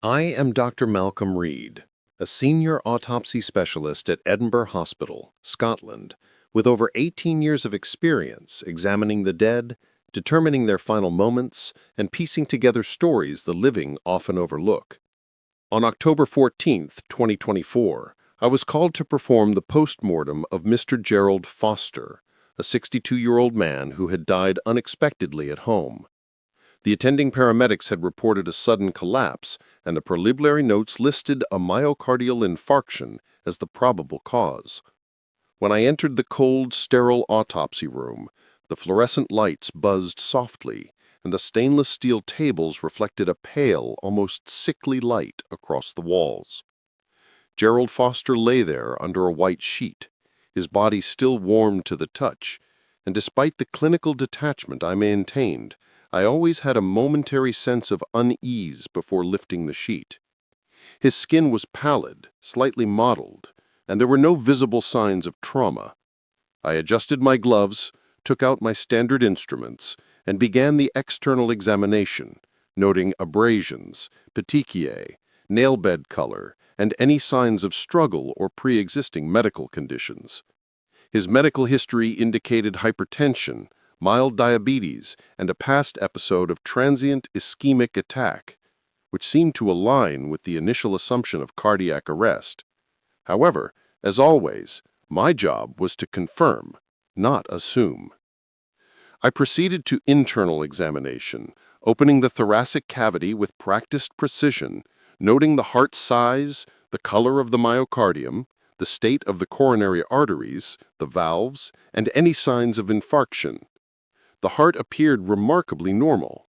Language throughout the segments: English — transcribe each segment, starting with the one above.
I am Dr. Malcolm Reed, a senior autopsy specialist at Edinburgh Hospital, Scotland, with over 18 years of experience examining the dead, determining their final moments, and piecing together stories the living often overlook. On October 14, 2024, I was called to perform the post-mortem of Mr. Gerald Foster, a 62-year-old man who had died unexpectedly at home. The attending paramedics had reported a sudden collapse, and the preliminary notes listed a myocardial infarction as the probable cause. When I entered the cold, sterile autopsy room, the fluorescent lights buzzed softly, and the stainless steel tables reflected a pale, almost sickly light across the walls. Gerald Foster lay there under a white sheet, his body still warm to the touch, and despite the clinical detachment I maintained, I always had a momentary sense of unease before lifting the sheet. His skin was pallid, slightly mottled, and there were no visible signs of trauma. I adjusted my gloves, took out my standard instruments, and began the external examination, noting abrasions, petechiae, nail bed color, and any signs of struggle or pre-existing medical conditions. His medical history indicated hypertension, mild diabetes, and a past episode of transient ischemic attack, which seemed to align with the initial assumption of cardiac arrest. However, as always, my job was to confirm, not assume. I proceeded to internal examination, opening the thoracic cavity with practiced precision, noting the heart size, the color of the myocardium, the state of the coronary arteries, the valves, and any signs of infarction. The heart appeared remarkably normal.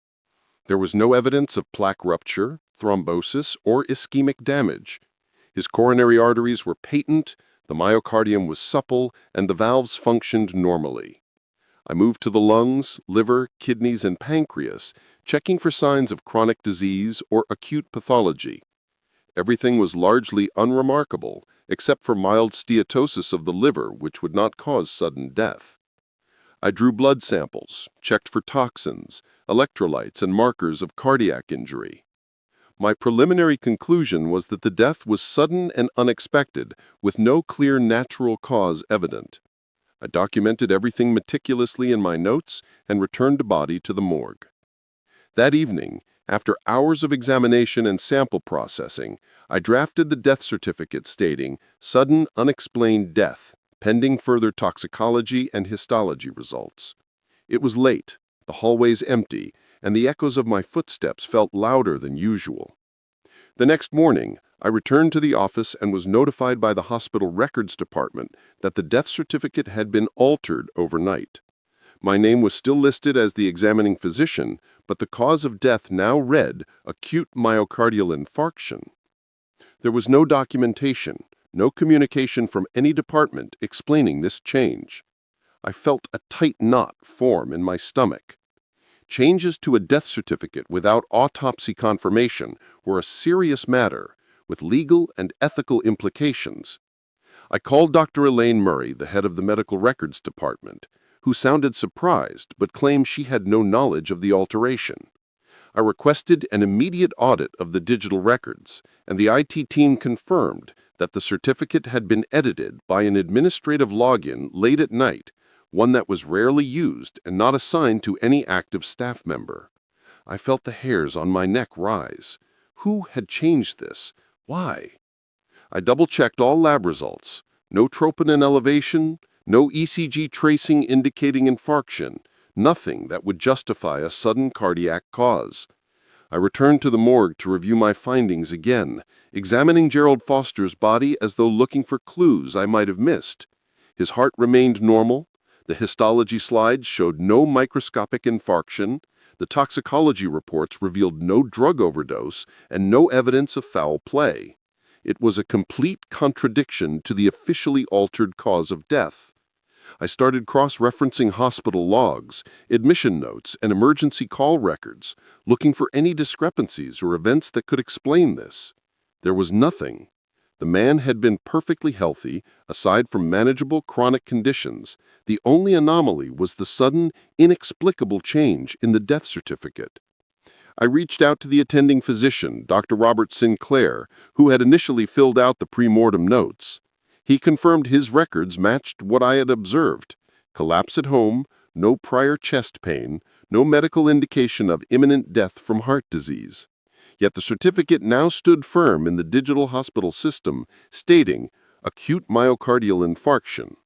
There was no evidence of plaque rupture, thrombosis, or ischemic damage. His coronary arteries were patent, the myocardium was supple, and the valves functioned normally. I moved to the lungs, liver, kidneys, and pancreas, checking for signs of chronic disease or acute pathology. Everything was largely unremarkable, except for mild steatosis of the liver, which would not cause sudden death. I drew blood samples, checked for toxins, electrolytes, and markers of cardiac injury. My preliminary conclusion was that the death was sudden and unexpected, with no clear natural cause evident. I documented everything meticulously in my notes and returned the body to the morgue. That evening, after hours of examination and sample processing, I drafted the death certificate stating sudden unexplained death, pending further toxicology and histology results. It was late, the hallways empty, and the echoes of my footsteps felt louder than usual. The next morning, I returned to the office and was notified by the hospital records department that the death certificate had been altered overnight. My name was still listed as the examining physician, but the cause of death now read acute myocardial infarction. There was no documentation, no communication from any department explaining this change. I felt a tight knot form in my stomach. Changes to a death certificate without autopsy confirmation were a serious matter, with legal and ethical implications. I called Dr. Elaine Murray, the head of the medical records department, who sounded surprised but claimed she had no knowledge of the alteration. I requested an immediate audit of the digital records, and the IT team confirmed that the certificate had been edited by an administrative login late at night, one that was rarely used and not assigned to any active staff member. I felt the hairs on my neck rise. Who had changed this? Why? I double-checked all lab results. No troponin elevation, no ECG tracing indicating infarction, nothing that would justify a sudden cardiac cause. I returned to the morgue to review my findings again, examining Gerald Foster's body as though looking for clues I might have missed. His heart remained normal. The histology slides showed no microscopic infarction. The toxicology reports revealed no drug overdose and no evidence of foul play. It was a complete contradiction to the officially altered cause of death. I started cross-referencing hospital logs, admission notes, and emergency call records, looking for any discrepancies or events that could explain this. There was nothing. The man had been perfectly healthy, aside from manageable chronic conditions. The only anomaly was the sudden, inexplicable change in the death certificate. I reached out to the attending physician, Dr. Robert Sinclair, who had initially filled out the pre-mortem notes. He confirmed his records matched what I had observed: collapse at home, no prior chest pain, no medical indication of imminent death from heart disease. Yet the certificate now stood firm in the digital hospital system, stating acute myocardial infarction.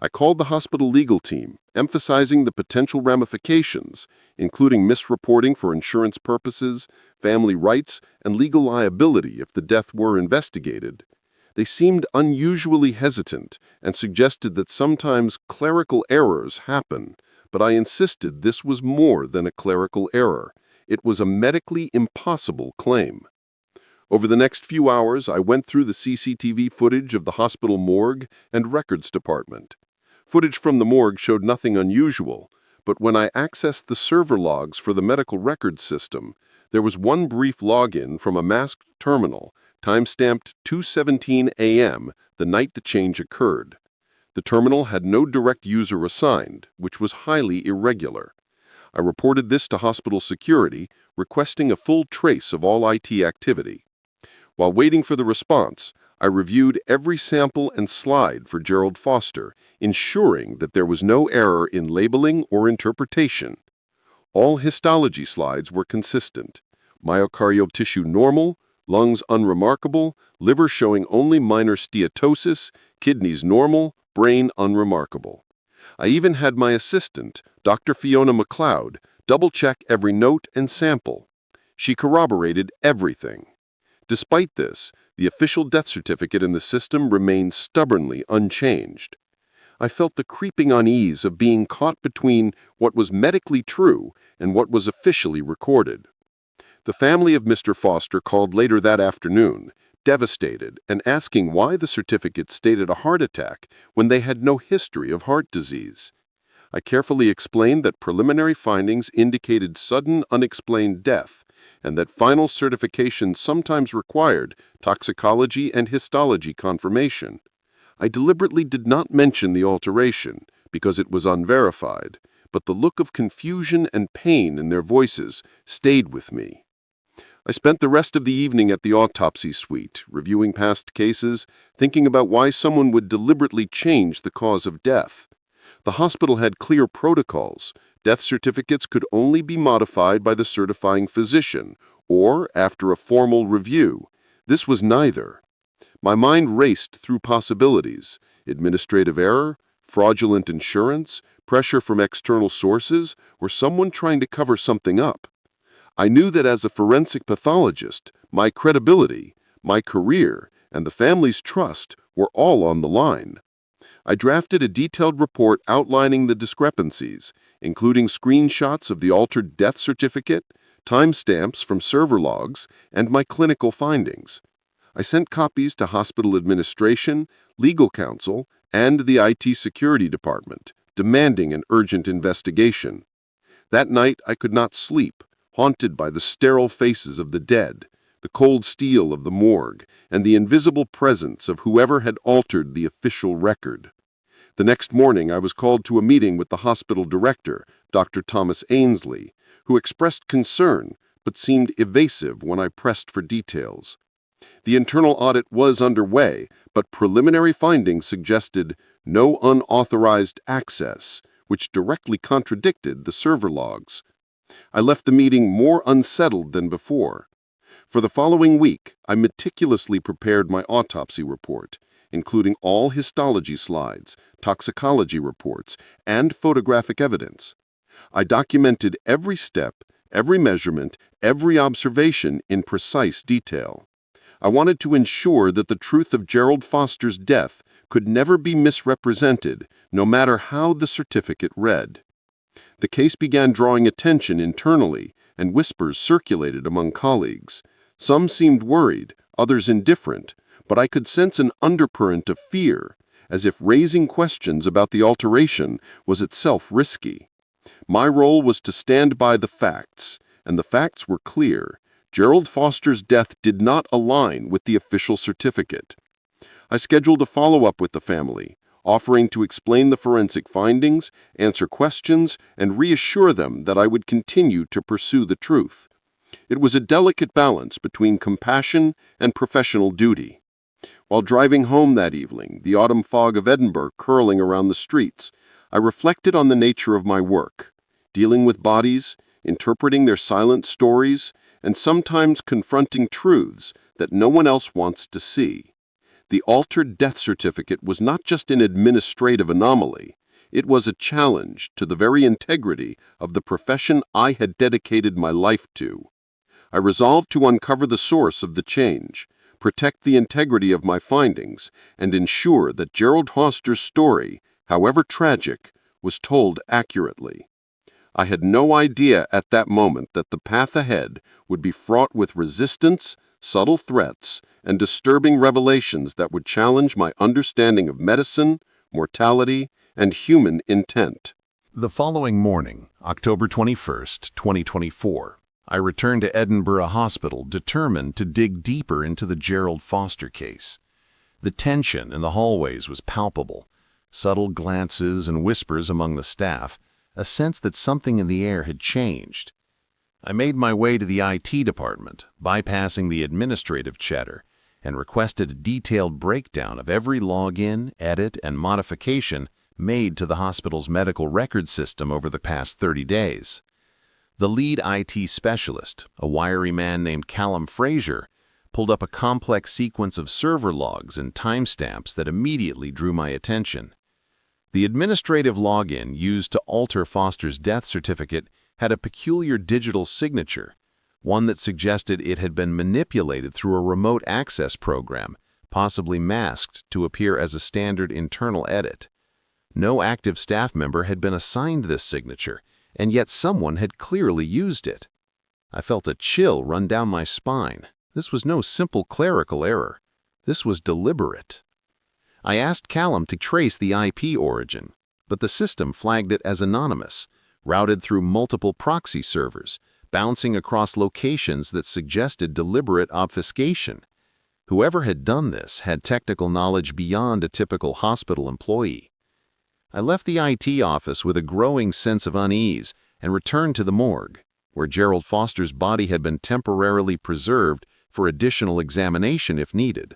I called the hospital legal team, emphasizing the potential ramifications, including misreporting for insurance purposes, family rights, and legal liability if the death were investigated. They seemed unusually hesitant and suggested that sometimes clerical errors happen, but I insisted this was more than a clerical error. It was a medically impossible claim. Over the next few hours, I went through the CCTV footage of the hospital morgue and records department. Footage from the morgue showed nothing unusual, but when I accessed the server logs for the medical records system, there was one brief login from a masked terminal, time-stamped 2:17 a.m., the night the change occurred. The terminal had no direct user assigned, which was highly irregular. I reported this to hospital security, requesting a full trace of all IT activity. While waiting for the response, I reviewed every sample and slide for Gerald Foster, ensuring that there was no error in labeling or interpretation. All histology slides were consistent: myocardial tissue normal, lungs unremarkable, liver showing only minor steatosis, kidneys normal, brain unremarkable. I even had my assistant, Dr. Fiona McLeod, double-check every note and sample. She corroborated everything. Despite this, the official death certificate in the system remained stubbornly unchanged. I felt the creeping unease of being caught between what was medically true and what was officially recorded. The family of Mr. Foster called later that afternoon, devastated and asking why the certificate stated a heart attack when they had no history of heart disease. I carefully explained that preliminary findings indicated sudden unexplained death, and that final certification sometimes required toxicology and histology confirmation. I deliberately did not mention the alteration because it was unverified, but the look of confusion and pain in their voices stayed with me. I spent the rest of the evening at the autopsy suite, reviewing past cases, thinking about why someone would deliberately change the cause of death. The hospital had clear protocols. Death certificates could only be modified by the certifying physician, or after a formal review. This was neither. My mind raced through possibilities: administrative error, fraudulent insurance, pressure from external sources, or someone trying to cover something up. I knew that as a forensic pathologist, my credibility, my career, and the family's trust were all on the line. I drafted a detailed report outlining the discrepancies, including screenshots of the altered death certificate, timestamps from server logs, and my clinical findings. I sent copies to hospital administration, legal counsel, and the IT security department, demanding an urgent investigation. That night I could not sleep, haunted by the sterile faces of the dead, the cold steel of the morgue, and the invisible presence of whoever had altered the official record. The next morning I was called to a meeting with the hospital director, Dr. Thomas Ainsley, who expressed concern but seemed evasive when I pressed for details. The internal audit was underway, but preliminary findings suggested no unauthorized access, which directly contradicted the server logs. I left the meeting more unsettled than before. For the following week, I meticulously prepared my autopsy report, including all histology slides, toxicology reports, and photographic evidence. I documented every step, every measurement, every observation in precise detail. I wanted to ensure that the truth of Gerald Foster's death could never be misrepresented, no matter how the certificate read. The case began drawing attention internally, and whispers circulated among colleagues. Some seemed worried, others indifferent, but I could sense an undercurrent of fear, as if raising questions about the alteration was itself risky. My role was to stand by the facts, and the facts were clear. Gerald Foster's death did not align with the official certificate. I scheduled a follow-up with the family, offering to explain the forensic findings, answer questions, and reassure them that I would continue to pursue the truth. It was a delicate balance between compassion and professional duty. While driving home that evening, the autumn fog of Edinburgh curling around the streets, I reflected on the nature of my work, dealing with bodies, interpreting their silent stories, and sometimes confronting truths that no one else wants to see. The altered death certificate was not just an administrative anomaly, it was a challenge to the very integrity of the profession I had dedicated my life to. I resolved to uncover the source of the change, protect the integrity of my findings, and ensure that Gerald Foster's story, however tragic, was told accurately. I had no idea at that moment that the path ahead would be fraught with resistance, subtle threats, and disturbing revelations that would challenge my understanding of medicine, mortality, and human intent. The following morning, October 21st, 2024, I returned to Edinburgh Hospital determined to dig deeper into the Gerald Foster case. The tension in the hallways was palpable. Subtle glances and whispers among the staff, a sense that something in the air had changed. I made my way to the IT department, bypassing the administrative chatter, and requested a detailed breakdown of every login, edit, and modification made to the hospital's medical record system over the past 30 days. The lead IT specialist, a wiry man named Callum Fraser, pulled up a complex sequence of server logs and timestamps that immediately drew my attention. The administrative login used to alter Foster's death certificate had a peculiar digital signature, one that suggested it had been manipulated through a remote access program, possibly masked to appear as a standard internal edit. No active staff member had been assigned this signature, and yet someone had clearly used it. I felt a chill run down my spine. This was no simple clerical error. This was deliberate. I asked Callum to trace the IP origin, but the system flagged it as anonymous, routed through multiple proxy servers, bouncing across locations that suggested deliberate obfuscation. Whoever had done this had technical knowledge beyond a typical hospital employee. I left the IT office with a growing sense of unease and returned to the morgue, where Gerald Foster's body had been temporarily preserved for additional examination if needed.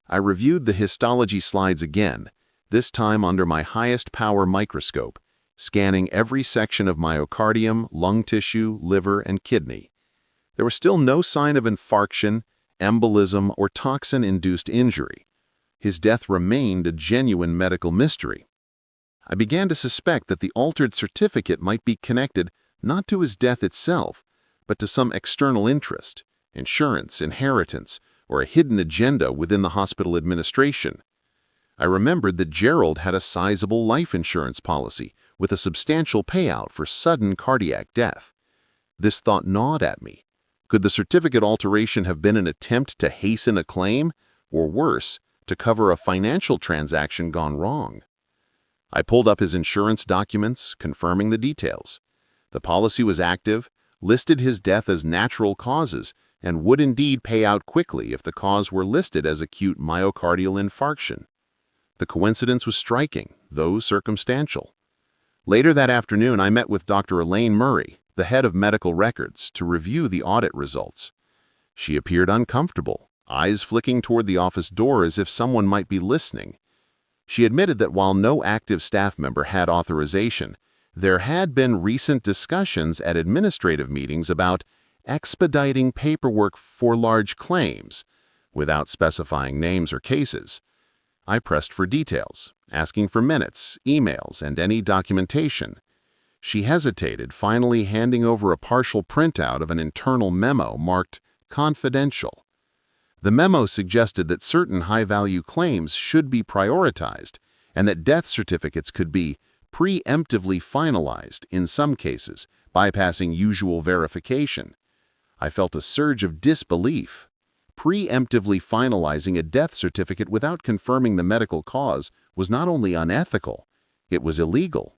I reviewed the histology slides again, this time under my highest power microscope, scanning every section of myocardium, lung tissue, liver, and kidney. There was still no sign of infarction, embolism, or toxin-induced injury. His death remained a genuine medical mystery. I began to suspect that the altered certificate might be connected not to his death itself, but to some external interest, insurance, inheritance, or a hidden agenda within the hospital administration. I remembered that Gerald had a sizable life insurance policy with a substantial payout for sudden cardiac death. This thought gnawed at me. Could the certificate alteration have been an attempt to hasten a claim, or worse, to cover a financial transaction gone wrong? I pulled up his insurance documents, confirming the details. The policy was active, listed his death as natural causes, and would indeed pay out quickly if the cause were listed as acute myocardial infarction. The coincidence was striking, though circumstantial. Later that afternoon, I met with Dr. Elaine Murray, the head of medical records, to review the audit results. She appeared uncomfortable, eyes flicking toward the office door as if someone might be listening. She admitted that while no active staff member had authorization, there had been recent discussions at administrative meetings about expediting paperwork for large claims, without specifying names or cases. I pressed for details, asking for minutes, emails, and any documentation. She hesitated, finally handing over a partial printout of an internal memo marked confidential. The memo suggested that certain high-value claims should be prioritized and that death certificates could be preemptively finalized in some cases, bypassing usual verification. I felt a surge of disbelief. Preemptively finalizing a death certificate without confirming the medical cause was not only unethical, it was illegal.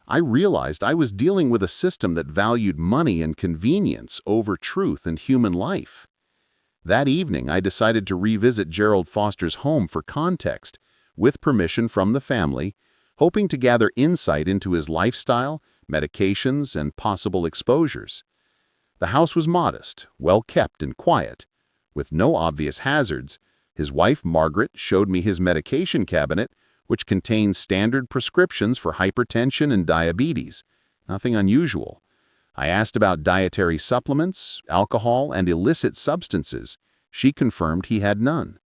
I realized I was dealing with a system that valued money and convenience over truth and human life. That evening, I decided to revisit Gerald Foster's home for context, with permission from the family, hoping to gather insight into his lifestyle, medications, and possible exposures. The house was modest, well-kept and quiet, with no obvious hazards. His wife, Margaret, showed me his medication cabinet, which contained standard prescriptions for hypertension and diabetes. Nothing unusual. I asked about dietary supplements, alcohol, and illicit substances. She confirmed he had none.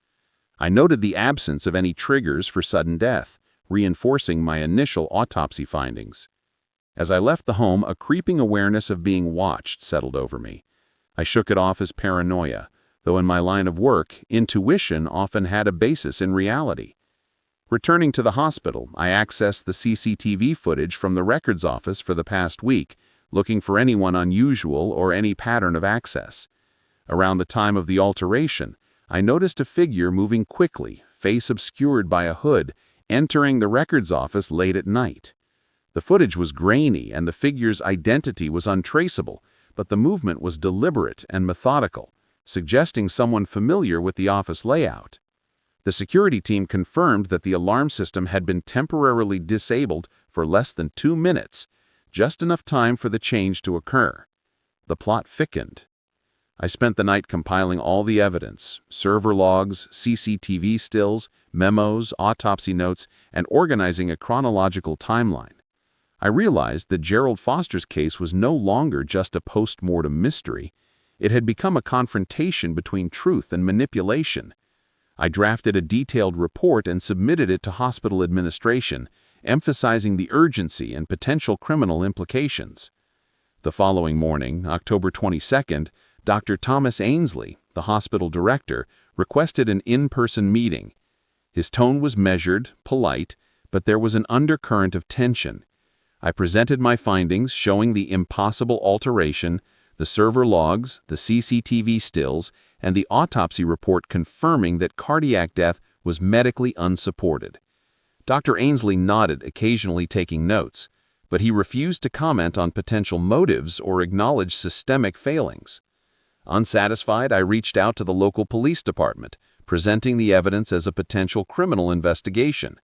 I noted the absence of any triggers for sudden death, reinforcing my initial autopsy findings. As I left the home, a creeping awareness of being watched settled over me. I shook it off as paranoia, though in my line of work, intuition often had a basis in reality. Returning to the hospital, I accessed the CCTV footage from the records office for the past week, looking for anyone unusual or any pattern of access. Around the time of the alteration, I noticed a figure moving quickly, face obscured by a hood, entering the records office late at night. The footage was grainy and the figure's identity was untraceable, but the movement was deliberate and methodical, suggesting someone familiar with the office layout. The security team confirmed that the alarm system had been temporarily disabled for less than 2 minutes, just enough time for the change to occur. The plot thickened. I spent the night compiling all the evidence, server logs, CCTV stills, memos, autopsy notes, and organizing a chronological timeline. I realized that Gerald Foster's case was no longer just a post-mortem mystery. It had become a confrontation between truth and manipulation. I drafted a detailed report and submitted it to hospital administration, emphasizing the urgency and potential criminal implications. The following morning, October 22nd, Dr. Thomas Ainsley, the hospital director, requested an in-person meeting. His tone was measured, polite, but there was an undercurrent of tension. I presented my findings showing the impossible alteration, the server logs, the CCTV stills, and the autopsy report confirming that cardiac death was medically unsupported. Dr. Ainsley nodded, occasionally taking notes, but he refused to comment on potential motives or acknowledge systemic failings. Unsatisfied, I reached out to the local police department, presenting the evidence as a potential criminal investigation.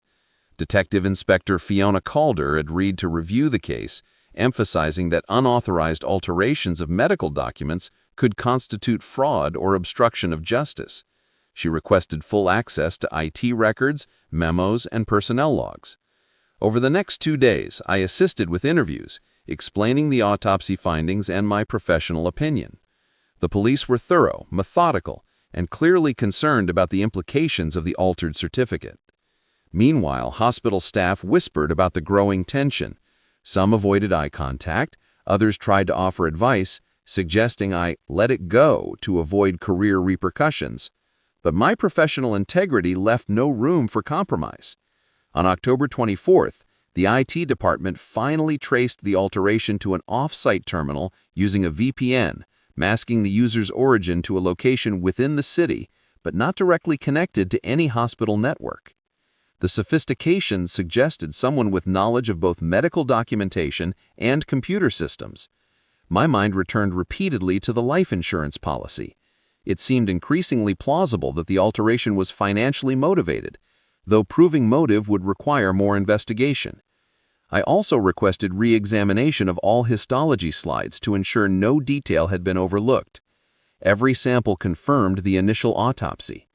Detective Inspector Fiona Calder agreed to review the case, emphasizing that unauthorized alterations of medical documents could constitute fraud or obstruction of justice. She requested full access to IT records, memos, and personnel logs. Over the next 2 days, I assisted with interviews, explaining the autopsy findings and my professional opinion. The police were thorough, methodical, and clearly concerned about the implications of the altered certificate. Meanwhile, hospital staff whispered about the growing tension. Some avoided eye contact, others tried to offer advice, suggesting I let it go to avoid career repercussions. But my professional integrity left no room for compromise. On October 24th, the IT department finally traced the alteration to an off-site terminal using a VPN, masking the user's origin to a location within the city, but not directly connected to any hospital network. The sophistication suggested someone with knowledge of both medical documentation and computer systems. My mind returned repeatedly to the life insurance policy. It seemed increasingly plausible that the alteration was financially motivated, though proving motive would require more investigation. I also requested re-examination of all histology slides to ensure no detail had been overlooked. Every sample confirmed the initial autopsy.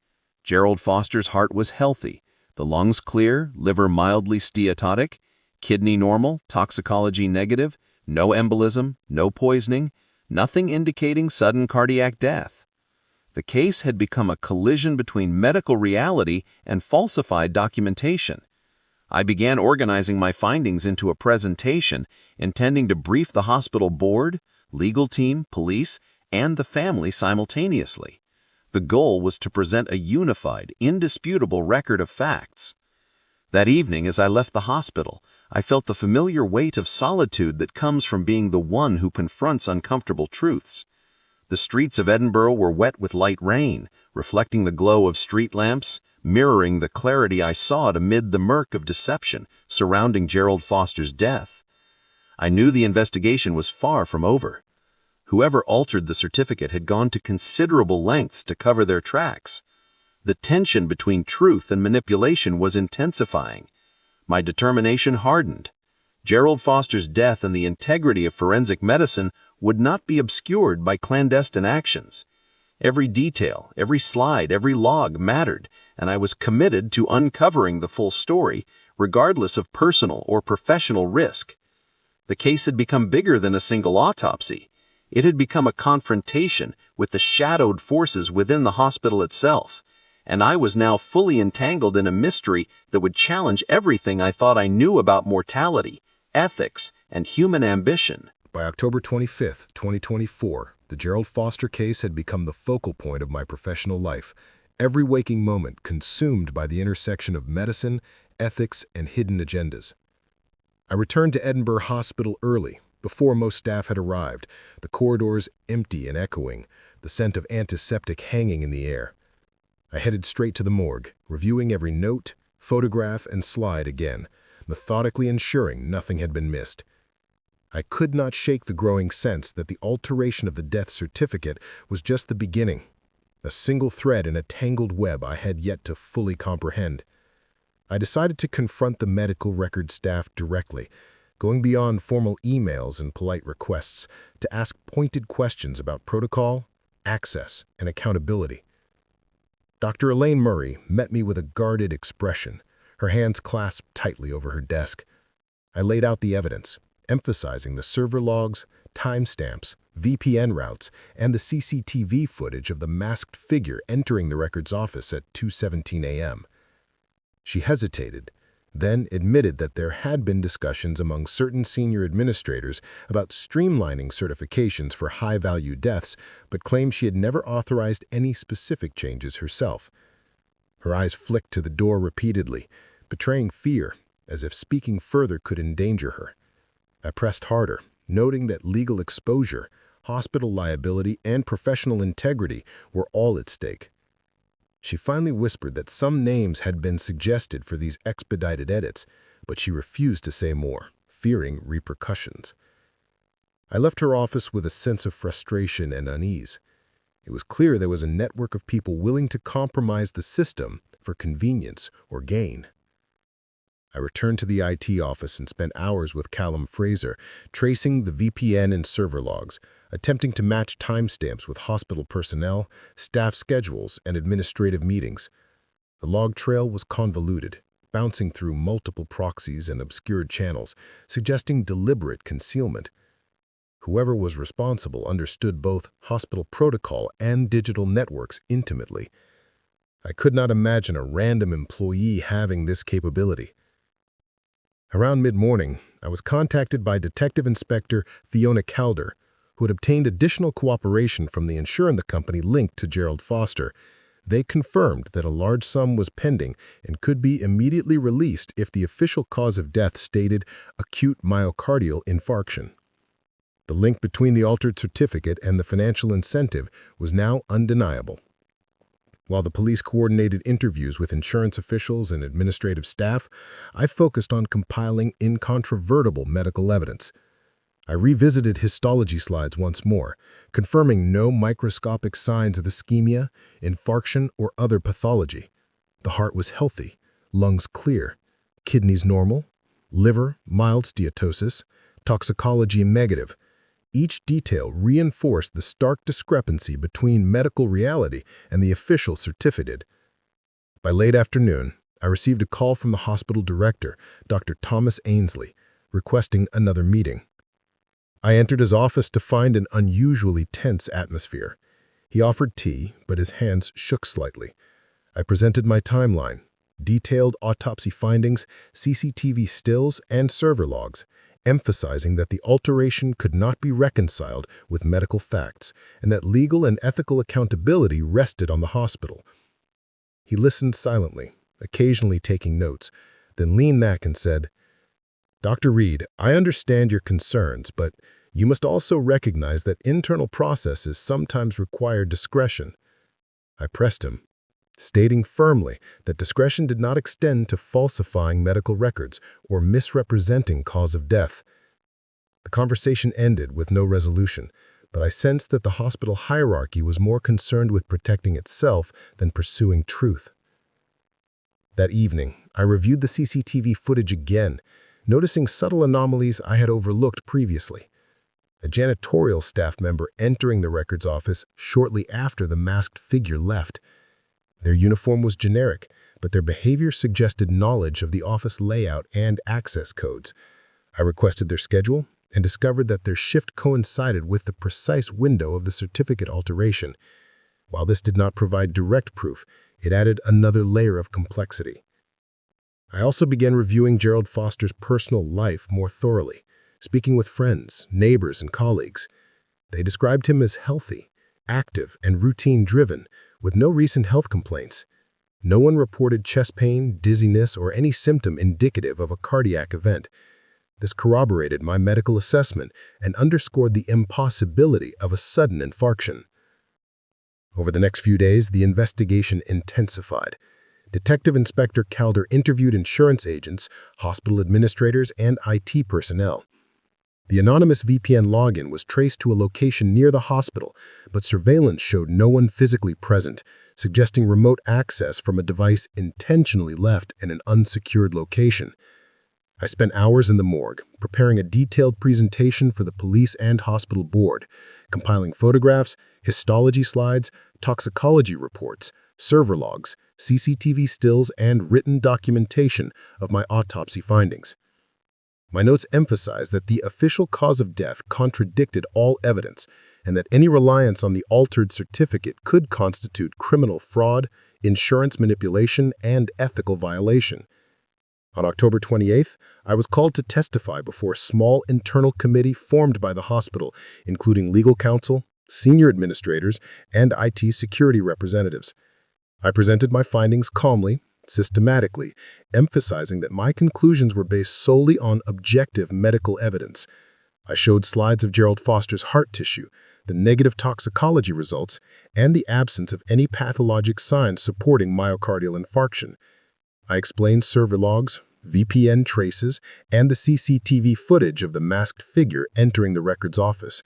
Gerald Foster's heart was healthy, the lungs clear, liver mildly steatotic, kidney normal, toxicology negative, no embolism, no poisoning, nothing indicating sudden cardiac death. The case had become a collision between medical reality and falsified documentation. I began organizing my findings into a presentation, intending to brief the hospital board, legal team, police, and the family simultaneously. The goal was to present a unified, indisputable record of facts. That evening, as I left the hospital, I felt the familiar weight of solitude that comes from being the one who confronts uncomfortable truths. The streets of Edinburgh were wet with light rain, reflecting the glow of street lamps, mirroring the clarity I sought amid the murk of deception surrounding Gerald Foster's death. I knew the investigation was far from over. Whoever altered the certificate had gone to considerable lengths to cover their tracks. The tension between truth and manipulation was intensifying. My determination hardened. Gerald Foster's death and the integrity of forensic medicine would not be obscured by clandestine actions. Every detail, every slide, every log mattered, and I was committed to uncovering the full story, regardless of personal or professional risk. The case had become bigger than a single autopsy. It had become a confrontation with the shadowed forces within the hospital itself, and I was now fully entangled in a mystery that would challenge everything I thought I knew about mortality, ethics, and human ambition. By October 25, 2024, the Gerald Foster case had become the focal point of my professional life, every waking moment consumed by the intersection of medicine, ethics, and hidden agendas. I returned to Edinburgh Hospital early, before most staff had arrived, the corridors empty and echoing, the scent of antiseptic hanging in the air. I headed straight to the morgue, reviewing every note, photograph, and slide again, methodically ensuring nothing had been missed. I could not shake the growing sense that the alteration of the death certificate was just the beginning, a single thread in a tangled web I had yet to fully comprehend. I decided to confront the medical record staff directly, going beyond formal emails and polite requests to ask pointed questions about protocol, access, and accountability. Dr. Elaine Murray met me with a guarded expression, her hands clasped tightly over her desk. I laid out the evidence, emphasizing the server logs, timestamps, VPN routes, and the CCTV footage of the masked figure entering the records office at 2:17 a.m. She hesitated, then admitted that there had been discussions among certain senior administrators about streamlining certifications for high-value deaths, but claimed she had never authorized any specific changes herself. Her eyes flicked to the door repeatedly, betraying fear, as if speaking further could endanger her. I pressed harder, noting that legal exposure, hospital liability, and professional integrity were all at stake. She finally whispered that some names had been suggested for these expedited edits, but she refused to say more, fearing repercussions. I left her office with a sense of frustration and unease. It was clear there was a network of people willing to compromise the system for convenience or gain. I returned to the IT office and spent hours with Callum Fraser, tracing the VPN and server logs, attempting to match timestamps with hospital personnel, staff schedules, and administrative meetings. The log trail was convoluted, bouncing through multiple proxies and obscured channels, suggesting deliberate concealment. Whoever was responsible understood both hospital protocol and digital networks intimately. I could not imagine a random employee having this capability. Around mid-morning, I was contacted by Detective Inspector Fiona Calder, who had obtained additional cooperation from the insurance company linked to Gerald Foster. They confirmed that a large sum was pending and could be immediately released if the official cause of death stated acute myocardial infarction. The link between the altered certificate and the financial incentive was now undeniable. While the police coordinated interviews with insurance officials and administrative staff, I focused on compiling incontrovertible medical evidence. I revisited histology slides once more, confirming no microscopic signs of ischemia, infarction, or other pathology. The heart was healthy, lungs clear, kidneys normal, liver mild steatosis, toxicology negative. Each detail reinforced the stark discrepancy between medical reality and the official certificate. By late afternoon, I received a call from the hospital director, Dr. Thomas Ainsley, requesting another meeting. I entered his office to find an unusually tense atmosphere. He offered tea, but his hands shook slightly. I presented my timeline, detailed autopsy findings, CCTV stills, and server logs, emphasizing that the alteration could not be reconciled with medical facts and that legal and ethical accountability rested on the hospital. He listened silently, occasionally taking notes, then leaned back and said, "Dr. Reed, I understand your concerns, but you must also recognize that internal processes sometimes require discretion." I pressed him, stating firmly that discretion did not extend to falsifying medical records or misrepresenting cause of death. The conversation ended with no resolution, but I sensed that the hospital hierarchy was more concerned with protecting itself than pursuing truth. That evening, I reviewed the CCTV footage again, noticing subtle anomalies I had overlooked previously. a janitorial staff member entering the records office shortly after the masked figure left. Their uniform was generic, but their behavior suggested knowledge of the office layout and access codes. I requested their schedule and discovered that their shift coincided with the precise window of the certificate alteration. While this did not provide direct proof, it added another layer of complexity. I also began reviewing Gerald Foster's personal life more thoroughly, speaking with friends, neighbors, and colleagues. They described him as healthy, active, and routine-driven, with no recent health complaints. No one reported chest pain, dizziness, or any symptom indicative of a cardiac event. This corroborated my medical assessment and underscored the impossibility of a sudden infarction. Over the next few days, the investigation intensified. Detective Inspector Calder interviewed insurance agents, hospital administrators, and IT personnel. The anonymous VPN login was traced to a location near the hospital, but surveillance showed no one physically present, suggesting remote access from a device intentionally left in an unsecured location. I spent hours in the morgue, preparing a detailed presentation for the police and hospital board, compiling photographs, histology slides, toxicology reports, server logs, CCTV stills, and written documentation of my autopsy findings. My notes emphasized that the official cause of death contradicted all evidence and that any reliance on the altered certificate could constitute criminal fraud, insurance manipulation, and ethical violation. On October 28th, I was called to testify before a small internal committee formed by the hospital, including legal counsel, senior administrators, and IT security representatives. I presented my findings calmly, systematically, emphasizing that my conclusions were based solely on objective medical evidence. I showed slides of Gerald Foster's heart tissue, the negative toxicology results, and the absence of any pathologic signs supporting myocardial infarction. I explained server logs, VPN traces, and the CCTV footage of the masked figure entering the records office.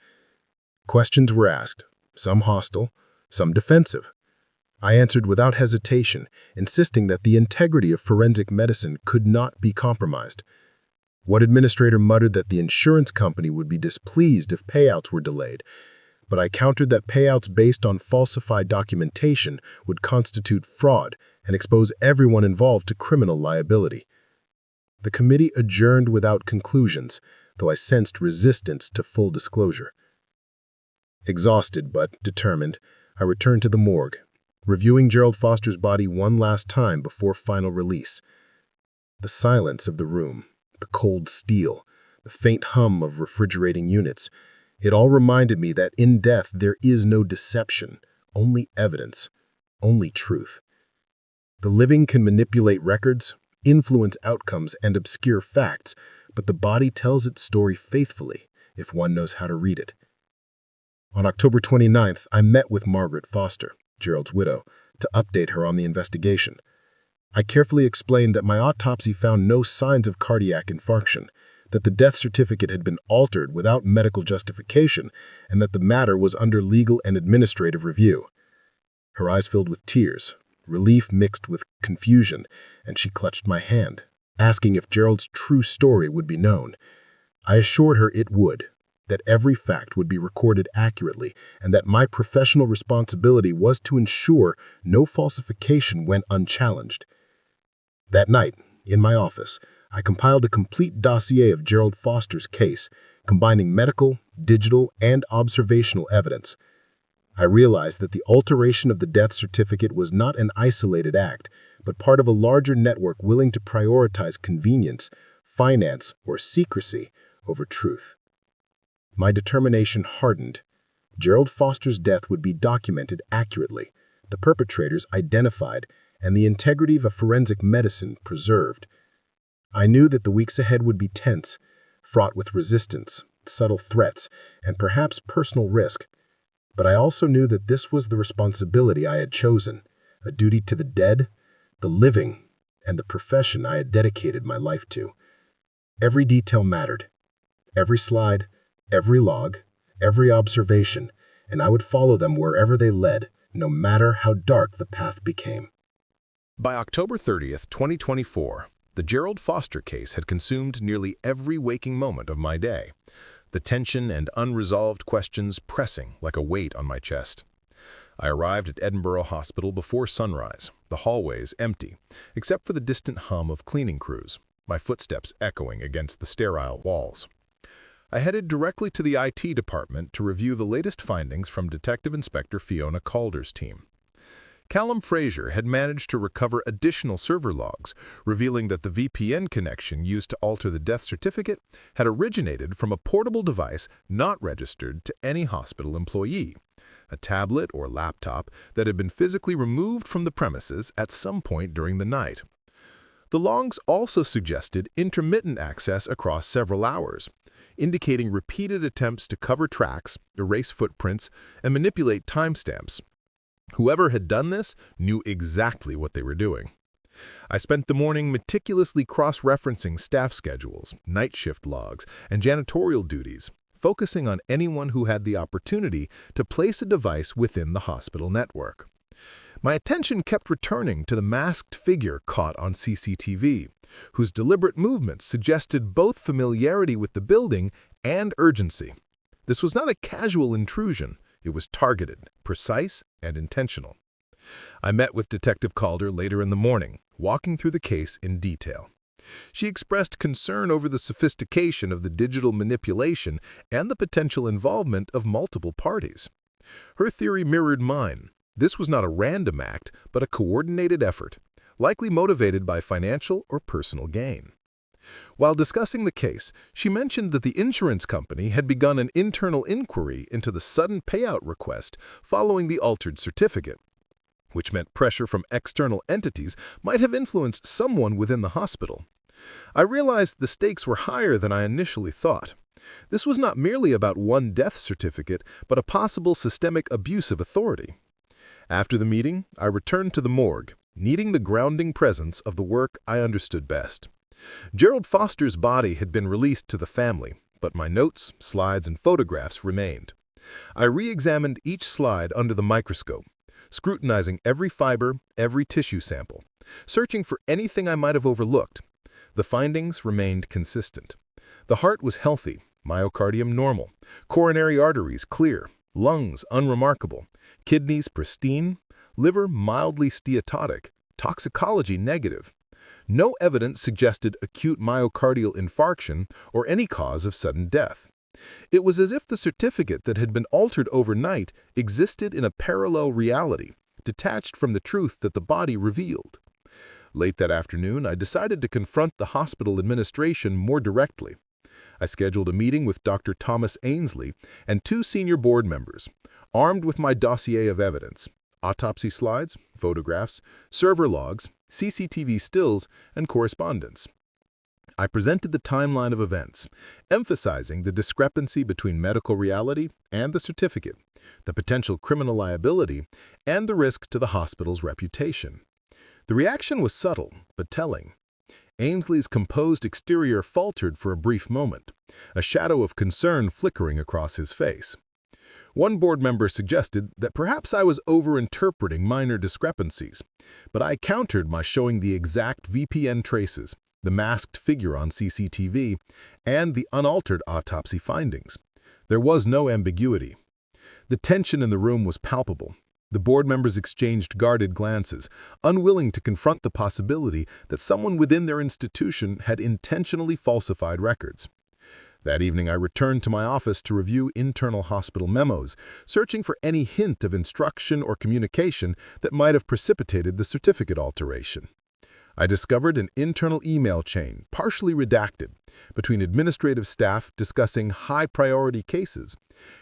Questions were asked, some hostile, some defensive. I answered without hesitation, insisting that the integrity of forensic medicine could not be compromised. One administrator muttered that the insurance company would be displeased if payouts were delayed, but I countered that payouts based on falsified documentation would constitute fraud and expose everyone involved to criminal liability. The committee adjourned without conclusions, though I sensed resistance to full disclosure. Exhausted but determined, I returned to the morgue, reviewing Gerald Foster's body one last time before final release. The silence of the room, the cold steel, the faint hum of refrigerating units, it all reminded me that in death there is no deception, only evidence, only truth. The living can manipulate records, influence outcomes, and obscure facts, but the body tells its story faithfully if one knows how to read it. On October 29th, I met with Margaret Foster, Gerald's widow, to update her on the investigation. I carefully explained that my autopsy found no signs of cardiac infarction, that the death certificate had been altered without medical justification, and that the matter was under legal and administrative review. Her eyes filled with tears, relief mixed with confusion, and she clutched my hand, asking if Gerald's true story would be known. I assured her it would, that every fact would be recorded accurately, and that my professional responsibility was to ensure no falsification went unchallenged. That night, in my office, I compiled a complete dossier of Gerald Foster's case, combining medical, digital, and observational evidence. I realized that the alteration of the death certificate was not an isolated act, but part of a larger network willing to prioritize convenience, finance, or secrecy over truth. My determination hardened. Gerald Foster's death would be documented accurately, the perpetrators identified, and the integrity of forensic medicine preserved. I knew that the weeks ahead would be tense, fraught with resistance, subtle threats, and perhaps personal risk. But I also knew that this was the responsibility I had chosen, a duty to the dead, the living, and the profession I had dedicated my life to. Every detail mattered. Every slide, every log, every observation, and I would follow them wherever they led, no matter how dark the path became. By October 30th, 2024, the Gerald Foster case had consumed nearly every waking moment of my day. the tension and unresolved questions pressing like a weight on my chest. I arrived at Edinburgh Hospital before sunrise, the hallways empty, except for the distant hum of cleaning crews, my footsteps echoing against the sterile walls. I headed directly to the IT department to review the latest findings from Detective Inspector Fiona Calder's team. Callum Fraser had managed to recover additional server logs, revealing that the VPN connection used to alter the death certificate had originated from a portable device not registered to any hospital employee, a tablet or laptop that had been physically removed from the premises at some point during the night. The logs also suggested intermittent access across several hours, indicating repeated attempts to cover tracks, erase footprints, and manipulate timestamps. Whoever had done this knew exactly what they were doing. I spent the morning meticulously cross-referencing staff schedules, night shift logs, and janitorial duties, focusing on anyone who had the opportunity to place a device within the hospital network. My attention kept returning to the masked figure caught on CCTV, whose deliberate movements suggested both familiarity with the building and urgency. This was not a casual intrusion. It was targeted, precise, and intentional. I met with Detective Calder later in the morning, walking through the case in detail. She expressed concern over the sophistication of the digital manipulation and the potential involvement of multiple parties. Her theory mirrored mine. This was not a random act, but a coordinated effort, likely motivated by financial or personal gain. While discussing the case, she mentioned that the insurance company had begun an internal inquiry into the sudden payout request following the altered certificate, which meant pressure from external entities might have influenced someone within the hospital. I realized the stakes were higher than I initially thought. This was not merely about one death certificate, but a possible systemic abuse of authority. After the meeting, I returned to the morgue, needing the grounding presence of the work I understood best. Gerald Foster's body had been released to the family, but my notes, slides, and photographs remained. I re-examined each slide under the microscope, scrutinizing every fiber, every tissue sample, searching for anything I might have overlooked. The findings remained consistent. The heart was healthy, myocardium normal, coronary arteries clear, lungs unremarkable, kidneys pristine, liver mildly steatotic, toxicology negative. No evidence suggested acute myocardial infarction or any cause of sudden death. It was as if the certificate that had been altered overnight existed in a parallel reality, detached from the truth that the body revealed. Late that afternoon, I decided to confront the hospital administration more directly. I scheduled a meeting with Dr. Thomas Ainsley and 2 senior board members, armed with my dossier of evidence, autopsy slides, photographs, server logs, CCTV stills, and correspondence. I presented the timeline of events, emphasizing the discrepancy between medical reality and the certificate, the potential criminal liability, and the risk to the hospital's reputation. The reaction was subtle, but telling. Ainsley's composed exterior faltered for a brief moment, a shadow of concern flickering across his face. One board member suggested that perhaps I was overinterpreting minor discrepancies, but I countered by showing the exact VPN traces, the masked figure on CCTV, and the unaltered autopsy findings. There was no ambiguity. The tension in the room was palpable. The board members exchanged guarded glances, unwilling to confront the possibility that someone within their institution had intentionally falsified records. That evening, I returned to my office to review internal hospital memos, searching for any hint of instruction or communication that might have precipitated the certificate alteration. I discovered an internal email chain, partially redacted, between administrative staff discussing high-priority cases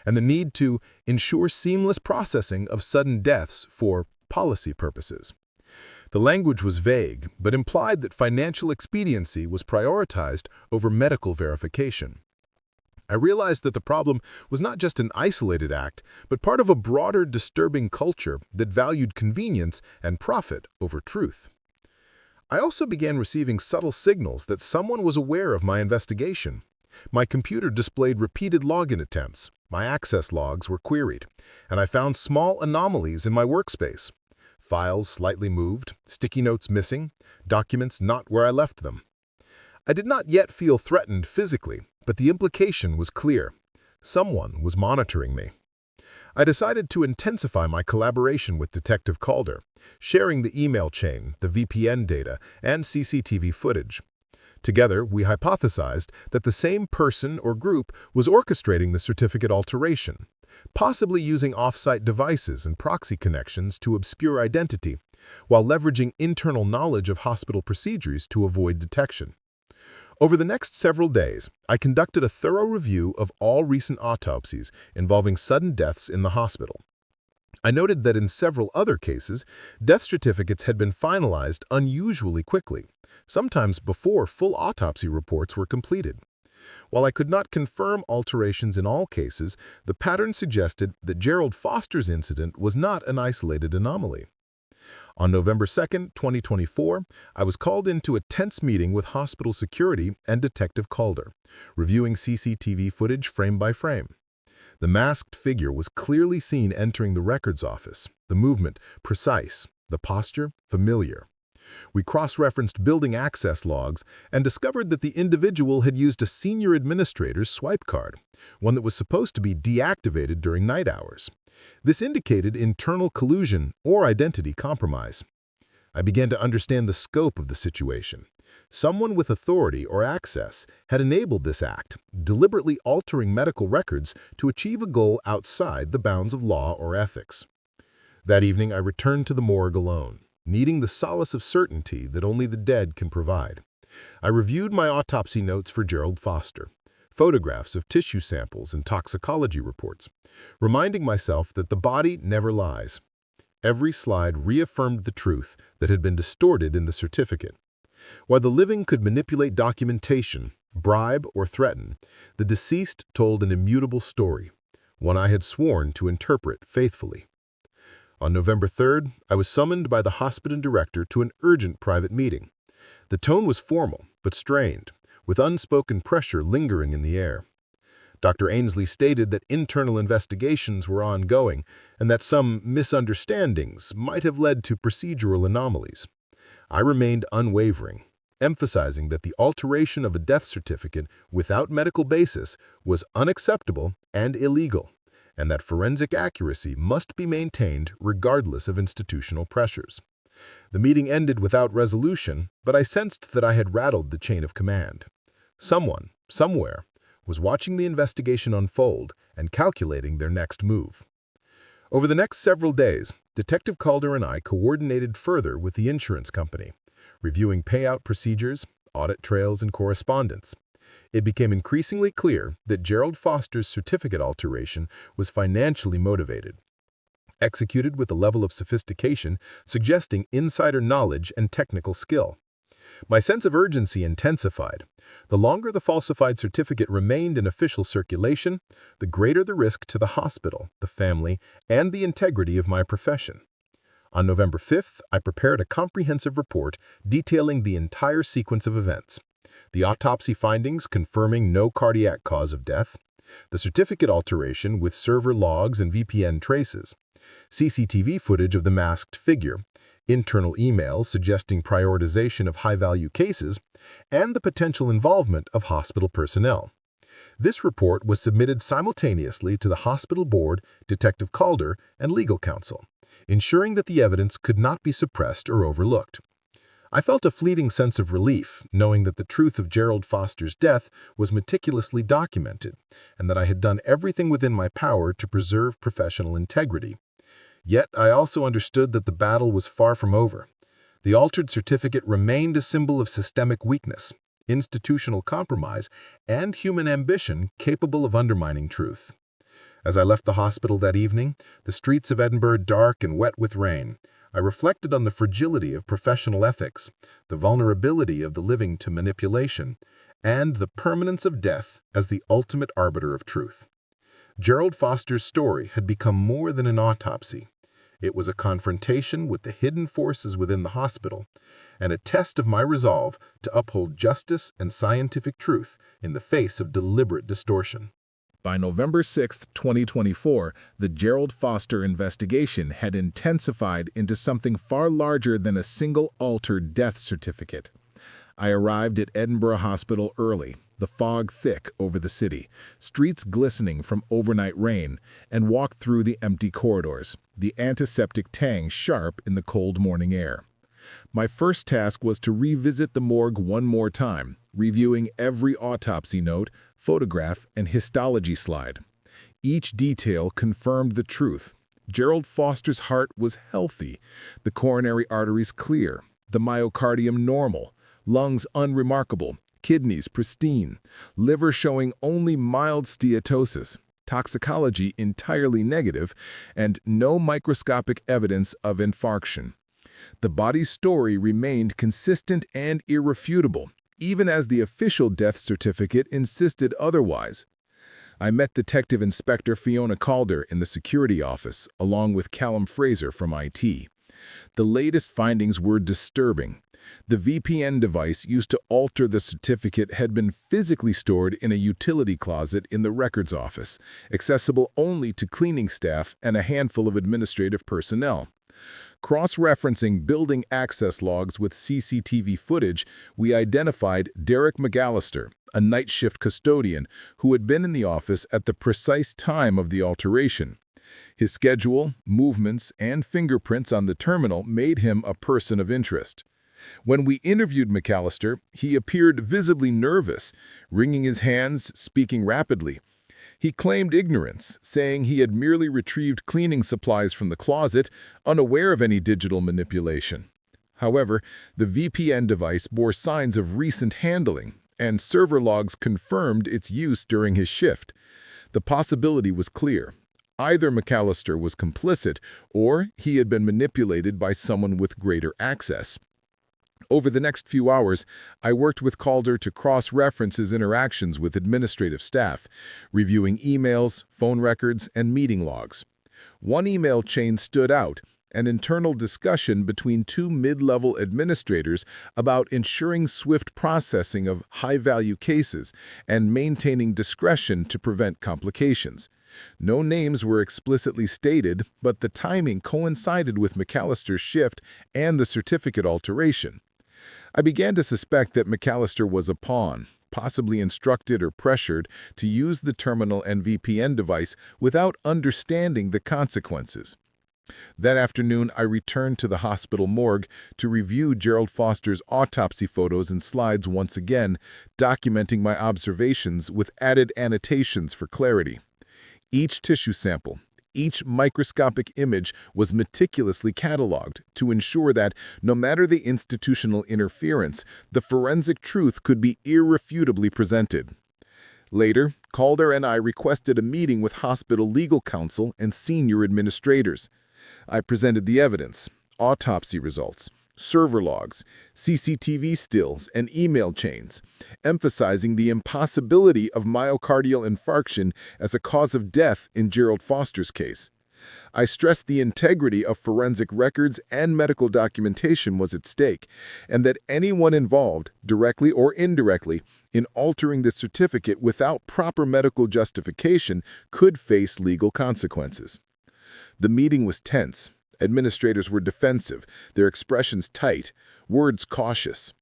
and the need to ensure seamless processing of sudden deaths for policy purposes. The language was vague, but implied that financial expediency was prioritized over medical verification. I realized that the problem was not just an isolated act, but part of a broader disturbing culture that valued convenience and profit over truth. I also began receiving subtle signals that someone was aware of my investigation. My computer displayed repeated login attempts, my access logs were queried, and I found small anomalies in my workspace. Files slightly moved, sticky notes missing, documents not where I left them. I did not yet feel threatened physically, but the implication was clear. Someone was monitoring me. I decided to intensify my collaboration with Detective Calder, sharing the email chain, the VPN data, and CCTV footage. Together, we hypothesized that the same person or group was orchestrating the certificate alteration, possibly using off-site devices and proxy connections to obscure identity, while leveraging internal knowledge of hospital procedures to avoid detection. Over the next several days, I conducted a thorough review of all recent autopsies involving sudden deaths in the hospital. I noted that in several other cases, death certificates had been finalized unusually quickly, sometimes before full autopsy reports were completed. While I could not confirm alterations in all cases, the pattern suggested that Gerald Foster's incident was not an isolated anomaly. On November 2, 2024, I was called into a tense meeting with hospital security and Detective Calder, reviewing CCTV footage frame by frame. The masked figure was clearly seen entering the records office, the movement precise, the posture familiar. We cross-referenced building access logs and discovered that the individual had used a senior administrator's swipe card, one that was supposed to be deactivated during night hours. This indicated internal collusion or identity compromise. I began to understand the scope of the situation. Someone with authority or access had enabled this act, deliberately altering medical records to achieve a goal outside the bounds of law or ethics. That evening, I returned to the morgue alone, needing the solace of certainty that only the dead can provide. I reviewed my autopsy notes for Gerald Foster, photographs of tissue samples and toxicology reports, reminding myself that the body never lies. Every slide reaffirmed the truth that had been distorted in the certificate. While the living could manipulate documentation, bribe, or threaten, the deceased told an immutable story, one I had sworn to interpret faithfully. On November 3rd, I was summoned by the hospital director to an urgent private meeting. The tone was formal, but strained, with unspoken pressure lingering in the air. Dr. Ainsley stated that internal investigations were ongoing and that some misunderstandings might have led to procedural anomalies. I remained unwavering, emphasizing that the alteration of a death certificate without medical basis was unacceptable and illegal, and that forensic accuracy must be maintained regardless of institutional pressures. The meeting ended without resolution, but I sensed that I had rattled the chain of command. Someone, somewhere, was watching the investigation unfold and calculating their next move. Over the next several days, Detective Calder and I coordinated further with the insurance company, reviewing payout procedures, audit trails, and correspondence. It became increasingly clear that Gerald Foster's certificate alteration was financially motivated, executed with a level of sophistication suggesting insider knowledge and technical skill. My sense of urgency intensified. The longer the falsified certificate remained in official circulation, the greater the risk to the hospital, the family, and the integrity of my profession. On November 5th, I prepared a comprehensive report detailing the entire sequence of events. The autopsy findings confirming no cardiac cause of death, the certificate alteration with server logs and VPN traces, CCTV footage of the masked figure, internal emails suggesting prioritization of high-value cases, and the potential involvement of hospital personnel. This report was submitted simultaneously to the hospital board, Detective Calder, and legal counsel, ensuring that the evidence could not be suppressed or overlooked. I felt a fleeting sense of relief, knowing that the truth of Gerald Foster's death was meticulously documented, and that I had done everything within my power to preserve professional integrity. Yet I also understood that the battle was far from over. The altered certificate remained a symbol of systemic weakness, institutional compromise, and human ambition capable of undermining truth. As I left the hospital that evening, the streets of Edinburgh dark and wet with rain, I reflected on the fragility of professional ethics, the vulnerability of the living to manipulation, and the permanence of death as the ultimate arbiter of truth. Gerald Foster's story had become more than an autopsy. It was a confrontation with the hidden forces within the hospital, and a test of my resolve to uphold justice and scientific truth in the face of deliberate distortion. By November 6, 2024, the Gerald Foster investigation had intensified into something far larger than a single altered death certificate. I arrived at Edinburgh Hospital early, the fog thick over the city, streets glistening from overnight rain, and walked through the empty corridors, the antiseptic tang sharp in the cold morning air. My first task was to revisit the morgue one more time, reviewing every autopsy note, photograph, and histology slide. Each detail confirmed the truth. Gerald Foster's heart was healthy, the coronary arteries clear, the myocardium normal, lungs unremarkable, kidneys pristine, liver showing only mild steatosis, toxicology entirely negative, and no microscopic evidence of infarction. The body's story remained consistent and irrefutable, even as the official death certificate insisted otherwise. I met Detective Inspector Fiona Calder in the security office, along with Callum Fraser from IT. The latest findings were disturbing. The VPN device used to alter the certificate had been physically stored in a utility closet in the records office, accessible only to cleaning staff and a handful of administrative personnel. Cross-referencing building access logs with CCTV footage, we identified Derek McAllister, a night shift custodian who had been in the office at the precise time of the alteration. His schedule, movements, and fingerprints on the terminal made him a person of interest. When we interviewed McAllister, he appeared visibly nervous, wringing his hands, speaking rapidly. He claimed ignorance, saying he had merely retrieved cleaning supplies from the closet, unaware of any digital manipulation. However, the VPN device bore signs of recent handling, and server logs confirmed its use during his shift. The possibility was clear. Either McAllister was complicit, or he had been manipulated by someone with greater access. Over the next few hours, I worked with Calder to cross-reference his interactions with administrative staff, reviewing emails, phone records, and meeting logs. One email chain stood out, an internal discussion between two mid-level administrators about ensuring swift processing of high-value cases and maintaining discretion to prevent complications. No names were explicitly stated, but the timing coincided with McAllister's shift and the certificate alteration. I began to suspect that McAllister was a pawn, possibly instructed or pressured to use the terminal and VPN device without understanding the consequences. That afternoon, I returned to the hospital morgue to review Gerald Foster's autopsy photos and slides once again, documenting my observations with added annotations for clarity. Each tissue sample, each microscopic image was meticulously cataloged to ensure that, no matter the institutional interference, the forensic truth could be irrefutably presented. Later, Calder and I requested a meeting with hospital legal counsel and senior administrators. I presented the evidence, autopsy results, server logs, CCTV stills, and email chains, emphasizing the impossibility of myocardial infarction as a cause of death in Gerald Foster's case. I stressed the integrity of forensic records and medical documentation was at stake, and that anyone involved, directly or indirectly, in altering the certificate without proper medical justification could face legal consequences. The meeting was tense. Administrators were defensive, their expressions tight, words cautious.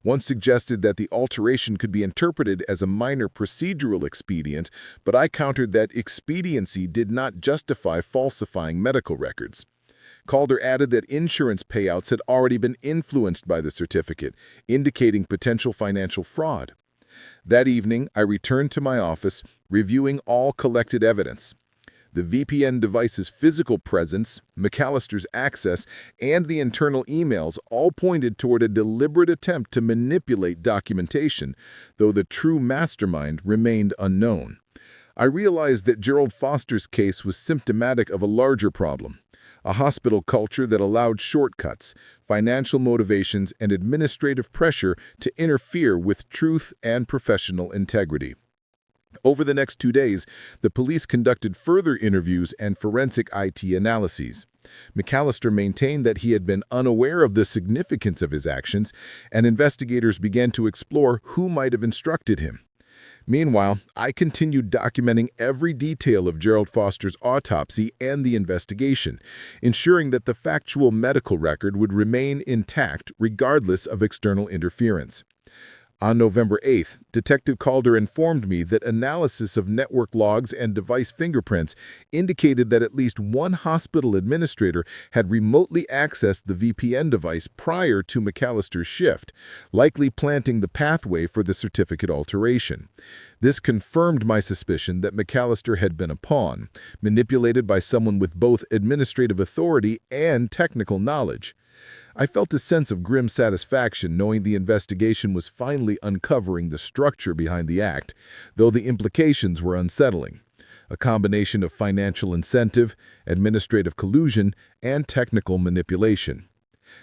One suggested that the alteration could be interpreted as a minor procedural expedient, but I countered that expediency did not justify falsifying medical records. Calder added that insurance payouts had already been influenced by the certificate, indicating potential financial fraud. That evening, I returned to my office, reviewing all collected evidence. The VPN device's physical presence, McAllister's access, and the internal emails all pointed toward a deliberate attempt to manipulate documentation, though the true mastermind remained unknown. I realized that Gerald Foster's case was symptomatic of a larger problem, a hospital culture that allowed shortcuts, financial motivations, and administrative pressure to interfere with truth and professional integrity. Over the next 2 days, the police conducted further interviews and forensic IT analyses. McAllister maintained that he had been unaware of the significance of his actions, and investigators began to explore who might have instructed him. Meanwhile, I continued documenting every detail of Gerald Foster's autopsy and the investigation, ensuring that the factual medical record would remain intact regardless of external interference. On November 8th, Detective Calder informed me that analysis of network logs and device fingerprints indicated that at least one hospital administrator had remotely accessed the VPN device prior to McAllister's shift, likely planting the pathway for the certificate alteration. This confirmed my suspicion that McAllister had been a pawn, manipulated by someone with both administrative authority and technical knowledge. I felt a sense of grim satisfaction knowing the investigation was finally uncovering the structure behind the act, though the implications were unsettling. A combination of financial incentive, administrative collusion, and technical manipulation.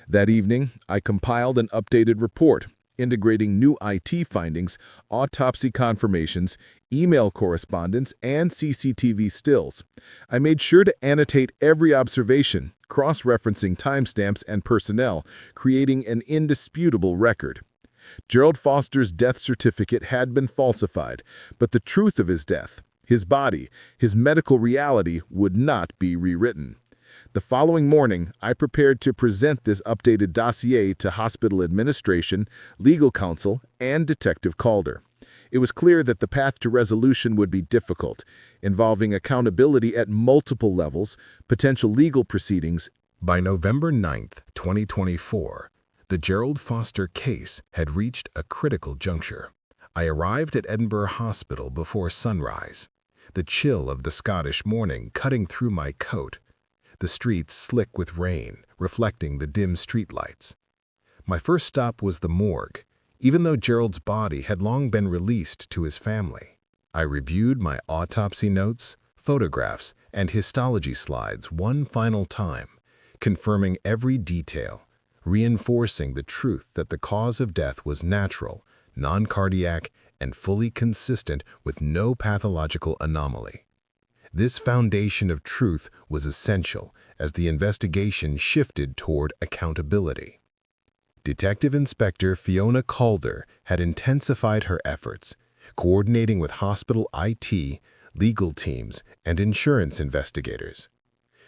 That evening, I compiled an updated report, integrating new IT findings, autopsy confirmations, email correspondence, and CCTV stills. I made sure to annotate every observation, cross-referencing timestamps and personnel, creating an indisputable record. Gerald Foster's death certificate had been falsified, but the truth of his death, his body, his medical reality would not be rewritten. The following morning, I prepared to present this updated dossier to hospital administration, legal counsel, and Detective Calder. It was clear that the path to resolution would be difficult, involving accountability at multiple levels, potential legal proceedings. By November 9th, 2024, the Gerald Foster case had reached a critical juncture. I arrived at Edinburgh Hospital before sunrise, the chill of the Scottish morning cutting through my coat, the streets slick with rain, reflecting the dim streetlights. My first stop was the morgue, even though Gerald's body had long been released to his family. I reviewed my autopsy notes, photographs, and histology slides one final time, confirming every detail, reinforcing the truth that the cause of death was natural, non-cardiac, and fully consistent with no pathological anomaly. This foundation of truth was essential as the investigation shifted toward accountability. Detective Inspector Fiona Calder had intensified her efforts, coordinating with hospital IT, legal teams, and insurance investigators.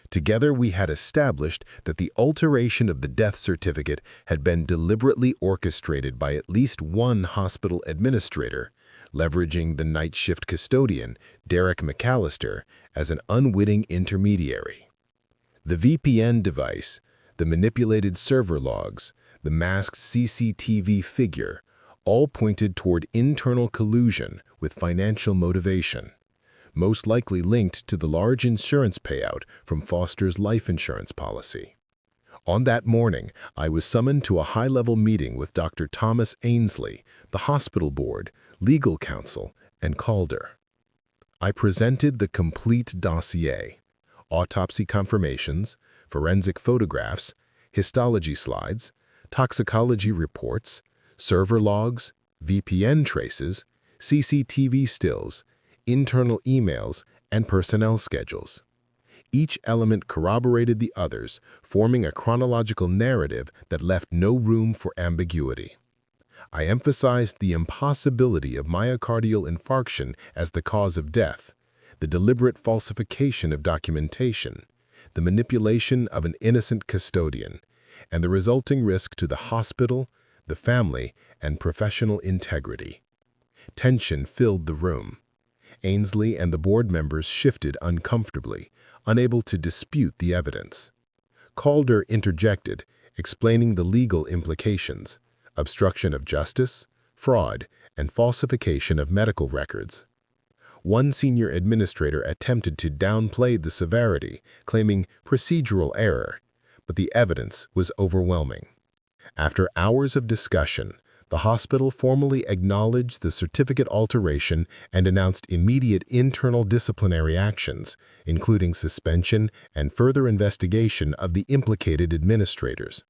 Together, we had established that the alteration of the death certificate had been deliberately orchestrated by at least one hospital administrator, leveraging the night shift custodian, Derek McAllister, as an unwitting intermediary. The VPN device, the manipulated server logs, the masked CCTV figure, all pointed toward internal collusion with financial motivation, most likely linked to the large insurance payout from Foster's life insurance policy. On that morning, I was summoned to a high-level meeting with Dr. Thomas Ainsley, the hospital board, legal counsel, and Calder. I presented the complete dossier, autopsy confirmations, forensic photographs, histology slides, toxicology reports, server logs, VPN traces, CCTV stills, internal emails, and personnel schedules. Each element corroborated the others, forming a chronological narrative that left no room for ambiguity. I emphasized the impossibility of myocardial infarction as the cause of death, the deliberate falsification of documentation, the manipulation of an innocent custodian, and the resulting risk to the hospital, the family, and professional integrity. Tension filled the room. Ainsley and the board members shifted uncomfortably, unable to dispute the evidence. Calder interjected, explaining the legal implications: obstruction of justice, fraud, and falsification of medical records. One senior administrator attempted to downplay the severity, claiming procedural error, but the evidence was overwhelming. After hours of discussion, the hospital formally acknowledged the certificate alteration and announced immediate internal disciplinary actions, including suspension and further investigation of the implicated administrators.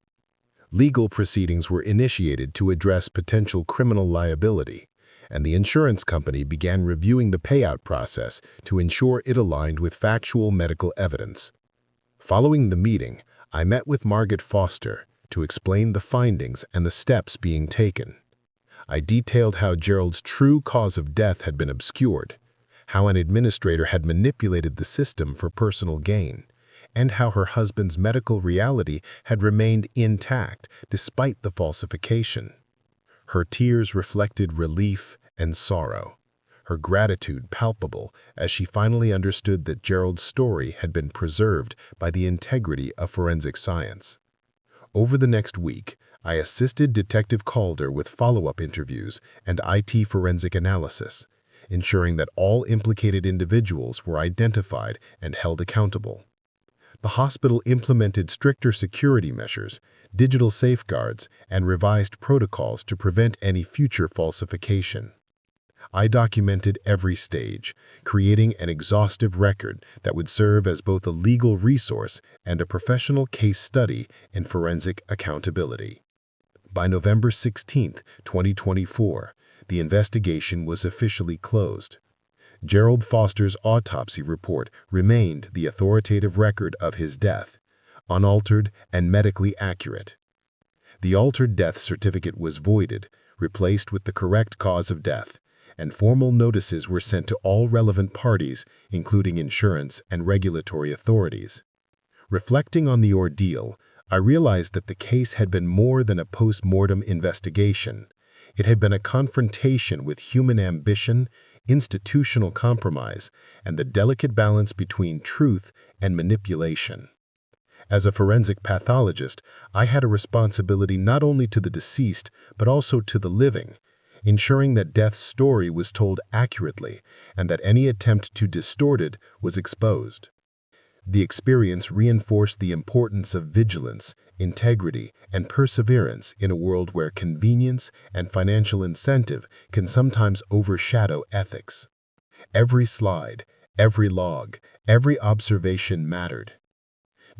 Legal proceedings were initiated to address potential criminal liability, and the insurance company began reviewing the payout process to ensure it aligned with factual medical evidence. Following the meeting, I met with Margaret Foster to explain the findings and the steps being taken. I detailed how Gerald's true cause of death had been obscured, how an administrator had manipulated the system for personal gain, and how her husband's medical reality had remained intact despite the falsification. Her tears reflected relief and sorrow, her gratitude palpable as she finally understood that Gerald's story had been preserved by the integrity of forensic science. Over the next week, I assisted Detective Calder with follow-up interviews and IT forensic analysis, ensuring that all implicated individuals were identified and held accountable. The hospital implemented stricter security measures, digital safeguards, and revised protocols to prevent any future falsification. I documented every stage, creating an exhaustive record that would serve as both a legal resource and a professional case study in forensic accountability. By November 16, 2024, the investigation was officially closed. Gerald Foster's autopsy report remained the authoritative record of his death, unaltered and medically accurate. The altered death certificate was voided, replaced with the correct cause of death, and formal notices were sent to all relevant parties, including insurance and regulatory authorities. Reflecting on the ordeal, I realized that the case had been more than a post-mortem investigation. It had been a confrontation with human ambition, institutional compromise, and the delicate balance between truth and manipulation. As a forensic pathologist, I had a responsibility not only to the deceased but also to the living, ensuring that death's story was told accurately and that any attempt to distort it was exposed. The experience reinforced the importance of vigilance, integrity, and perseverance in a world where convenience and financial incentive can sometimes overshadow ethics. Every slide, every log, every observation mattered.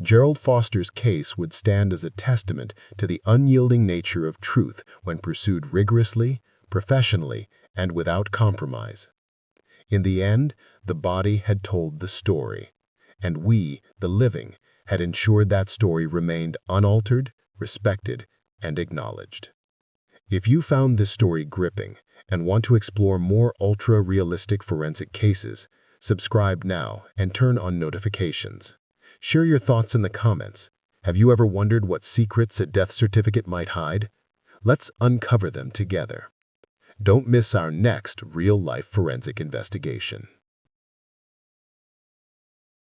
Gerald Foster's case would stand as a testament to the unyielding nature of truth when pursued rigorously, professionally, and without compromise. In the end, the body had told the story, and we, the living, had ensured that story remained unaltered, respected, and acknowledged. If you found this story gripping and want to explore more ultra-realistic forensic cases, subscribe now and turn on notifications. Share your thoughts in the comments. Have you ever wondered what secrets a death certificate might hide? Let's uncover them together. Don't miss our next real-life forensic investigation.